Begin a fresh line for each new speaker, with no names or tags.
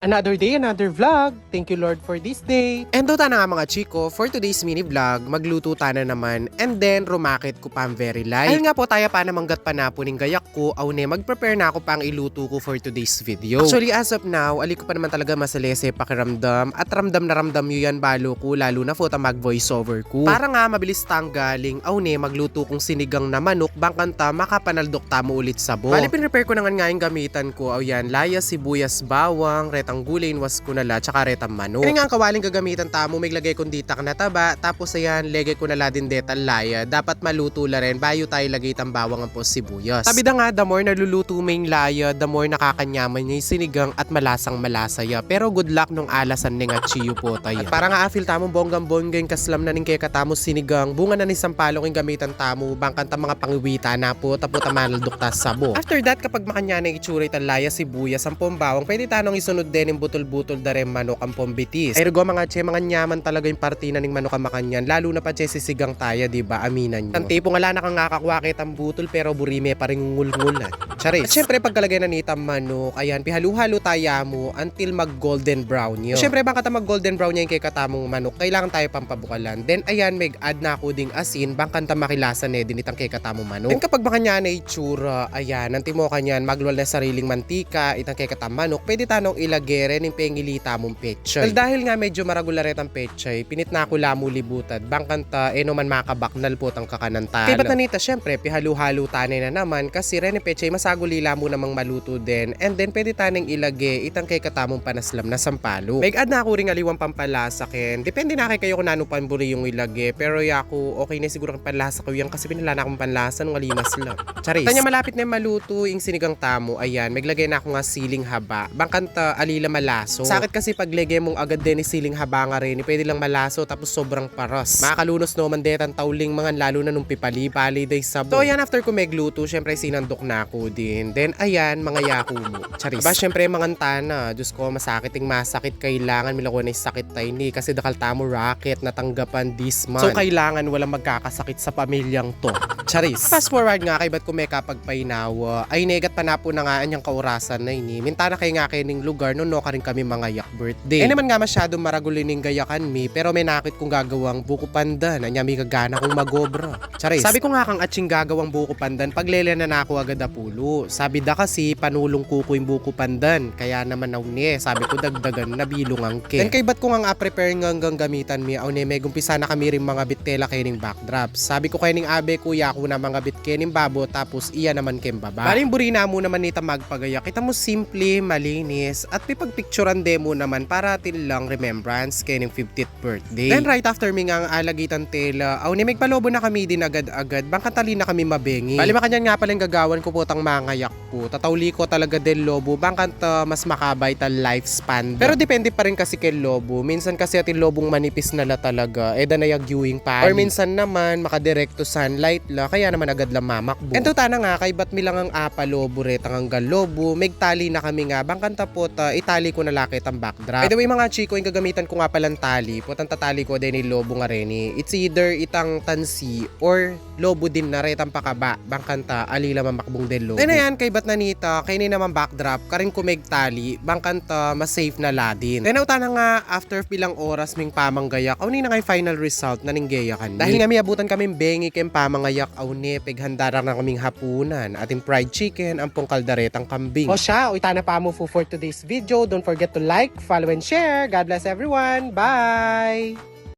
Another day, another vlog. Thank you Lord for this day.
And doon na nga mga chiko, for today's mini vlog, magluto ta na naman and then rumakit ko pa ang very light. Ayun nga po tayo pa na manggat pa na po ning gayak ko, awne mag-prepare na ako pang iluto ko for today's video. Actually as of now, ali ko pa naman talaga masalese pakiramdam at ramdam na ramdam yun yan balo ko lalo na po ta mag voiceover ko. Para nga mabilis tanggaling, awne magluto kong sinigang na manok, bangkanta makapanaldok ta mo ulit sa bo. Bali pinrepare ko na nga yung gamitan ko, aw yan, layas, sibuyas, bawang, ang gulay was ko nala tsaka retang manok. Kaya nga ang kawaling gagamitan tamo may lagay kong dita na taba tapos ayan legay ko nala din deta laya dapat maluto la rin bayo tayo lagay tang bawang ang po sibuyas. Sabi da nga the more naluluto may laya the more nakakanyaman niya yung sinigang at malasang malasaya pero good luck nung alasan ni nga chiyo po tayo. At para nga afil tamo bonggang-bonggang kaslam na ning kaya katamo sinigang bunga na ni sampalok yung gamitan tamo bangkan ta mga pangiwita na po tapo tamanaldok ta sabo. After that kapag makanya na itsura itan laya sibuyas ang bawang pwede tanong isunod din yung butol-butol dare manok ang pombitis. Ay rugo mga che, mga nyaman talaga yung partina ning manok ang makanyan. Lalo na pa che sisigang tayo, diba? Aminan nyo. Ang tipo nga lang nakakakwakit ang butol pero burime pa rin ngul-ngulan. Charis. At syempre pagkalagay na nita manok, ayan, pihalu-halo tayo mo until mag golden brown yun. Syempre bang kata mag golden brown niya yung kay katamong manok, kailangan tayo pampabukalan. Then ayan, may add na ako ding asin, bang kanta makilasan eh, din itang kay katamong manok. Then kapag makanya na itsura, ayan, ang timo kanyan, magluwal na sariling mantika, itang kay katamong manok, pwede tanong ilagere ning pengilita mong pechay. Dahil nga medyo maragularet ang pechay, pinit na ako lamo libutad, bangkanta, no man makabaknal po tang kakanantalo. Kaya ba't nanita, syempre, pihalu-halo tanay na naman, kasi rene pechay, masagulila mo namang maluto din, and then pwede taneng ilagay, itang kay katamong panaslam na sampalo. May add na ako ring aliwang pampalasa ken, depende na kay kayo kung nano panburi yung ilagay, pero yaku, okay na siguro ang panlasa ko yan, kasi pinala na akong panlasa nung alimas lang. Charis. Kanya malapit na yung maluto, yung sinigang tamo, ayan, maglagay na ako nga siling haba, bangkanta, alila malaso. Sakit kasi pag lege mong agad din ni siling haba nga rin, pwede lang malaso tapos sobrang paras. Makalunos no man detan tauling mga lalo na nung pipali-pali day sabo. So ayan, after ko megluto, syempre sinandok na ako din. Then ayan, mga yaku mo. Charis. Ba syempre mga tana, Diyos ko, masakit yung masakit, kailangan milako na sakit tayo ni kasi dakal tamo racket natanggapan this month. So kailangan walang magkakasakit sa pamilyang to. Charis. Fast forward nga kay ba't ko may kapagpainawa, ay negat pa na po na nga anyang kaurasan na ini. Mintana kay nga kining lugar no ka rin kami mga yak birthday. Naman nga masyado maragulin ng gayakan mi, pero may nakit kong gagawang buko pandan. Anya may gagana kong magobra. Charis. Sabi ko nga kang atsing gagawang buko pandan, paglele na ako agad apulo. Sabi da kasi panulong kuko yung buko pandan. Kaya naman aw ni, sabi ko dagdagan na bilong ang ke. Then kay ba't ko nga prepare hanggang gamitan mi, aw ni may gumpisa na kami rin mga bittela kayning backdrops. Sabi ko kayning abe kuya ko na mga bit kening babo tapos iya naman kem baba. Baling burina mo naman nita magpagaya. Kita mo simple, malinis at pipagpicturean demo naman para til lang remembrance kay ng 50th birthday. Then right after mi nga alagitan tela, aw ni megpalobo na kami din agad-agad, bangkatali na kami mabengi. Bali makanyan nga pala yung gagawan ko po tang mangayak po. Tatawli ko talaga del lobo, bangkanta mas makabay tal lifespan. Pero depende pa rin kasi kay lobo. Minsan kasi atin lobong manipis na la talaga, danayag viewing pa. Or minsan naman makadirekto sunlight la, kaya naman agad lang mamakbo. Ento tana nga kay ba't mi lang ang apa lobo retang hanggang lobo, megtali na kami nga, bangkanta po itali ko na lakit ang backdrop. By the way mga chiko, yung gagamitan ko nga palang tali, putang tatali ko din yung lobo nga rin. It's either itang tansi or lobo din na retang pakaba, bangkanta alila mamakbong din lobo. Then ayan, kay ba't nanita, kay ni naman backdrop, karin ko megtali, bangkanta mas safe na ladin. Then na nga, after pilang oras ming pamanggayak, aw ni na nga final result na ninggayakan. Dahil nga may abutan kaming bengi kem pamanggayak, aw ni, pighandara na kaming hapunan, ating fried chicken, ang pong kaldaretang kambing.
O siya, itana pa mo for today's video. Don't forget to like, follow, and share. God bless everyone. Bye!